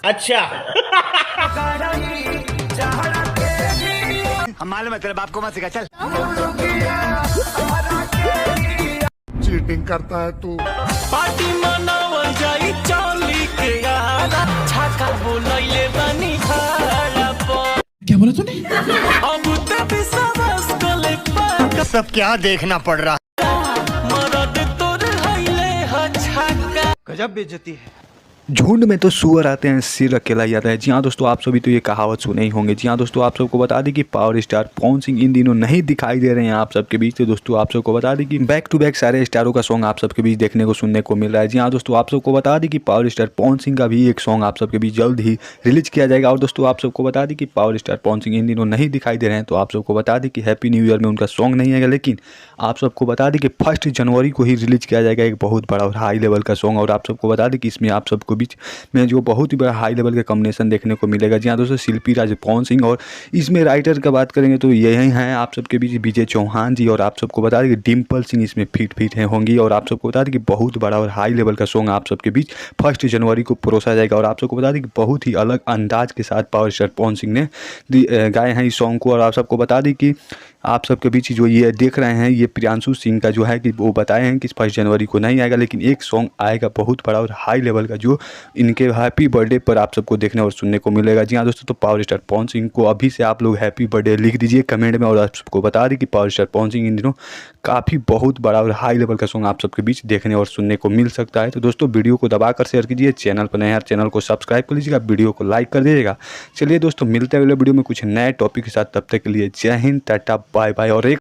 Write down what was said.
अच्छा। हम मालूम है तेरे बाप को मत सिखा, चल। चीटिंग करता है तू। पार्टी मनावल जाई चौली के यारा छाका बोलैले बनी खाड़ा पर। क्या बोला तूने? अब ते विश्वास कले पर सब क्या देखना पड़ रहा। मरद तोर हइले ह छाका। गजब बेइज्जती है। झुंड में तो सुअर आते हैं, सिर अकेला ही आता है। जी हाँ दोस्तों, आप सभी तो ये कहावत सुने ही होंगे। जी हाँ दोस्तों, आप सबको बता दें कि पावर स्टार पवन सिंह इन दिनों नहीं दिखाई दे रहे हैं आप सबके बीच। तो दोस्तों आप सबको बता दें कि बैक टू बैक सारे स्टारों का सॉन्ग आप सबके बीच देखने को सुनने को मिल रहा है। जी हाँ दोस्तों, आप सबको बता दें कि पावर स्टार पवन सिंह का भी एक सॉन्ग आप सबके बीच जल्द ही रिलीज किया जाएगा। और दोस्तों आप सबको बता दें कि पावर स्टार पवन सिंह इन दिनों नहीं दिखाई दे रहे हैं, तो आप सबको बता दें कि हैप्पी न्यू ईयर में उनका सॉन्ग नहीं आएगा। लेकिन आप सबको बता दें कि 1 जनवरी को ही रिलीज किया जाएगा एक बहुत बड़ा और हाई लेवल का सॉन्ग। और आप सबको बता दें कि इसमें आप सबको बीच में जो बहुत ही बड़ा हाई लेवल का कॉम्बिनेशन देखने को मिलेगा। जी हाँ दोस्तों, शिल्पी राज, पवन सिंह, और इसमें राइटर का बात करेंगे तो यही हैं आप सबके बीच विजय चौहान जी। और आप सबको बता दें कि डिम्पल सिंह इसमें फिट होंगी। और आप सबको बता दें कि बहुत बड़ा और हाई लेवल का सॉन्ग आप सबके बीच 1 जनवरी को परोसा जाएगा। और आप सबको बता दें कि बहुत ही अलग अंदाज के साथ पावर स्टार पवन सिंह ने गाए हैं इस सॉन्ग को। और आप सबको बता दें कि आप सबके बीच जो ये देख रहे हैं, ये प्रियांशु सिंह का जो है कि वो बताए हैं कि 1 जनवरी को नहीं आएगा, लेकिन एक सॉन्ग आएगा बहुत बड़ा और हाई लेवल का, जो इनके हैप्पी बर्थडे पर आप सबको देखने और सुनने को मिलेगा। जी हाँ दोस्तों, तो पावर स्टार पवन सिंह को अभी से आप लोग हैप्पी बर्थडे लिख दीजिए कमेंट में। और आप सबको बता दें कि पावर स्टार पवन सिंह इन दिनों काफ़ी बहुत बड़ा और हाई लेवल का सॉन्ग आप सबके बीच देखने और सुनने को मिल सकता है। तो दोस्तों वीडियो को दबाकर शेयर कीजिए, चैनल पर नए हैं चैनल को सब्सक्राइब कर लीजिएगा, वीडियो को लाइक कर दीजिएगा। चलिए दोस्तों, मिलते हैं अगले वीडियो में कुछ नए टॉपिक के साथ। तब तक के लिए जय हिंद, टाटा, बाय बाय। और एक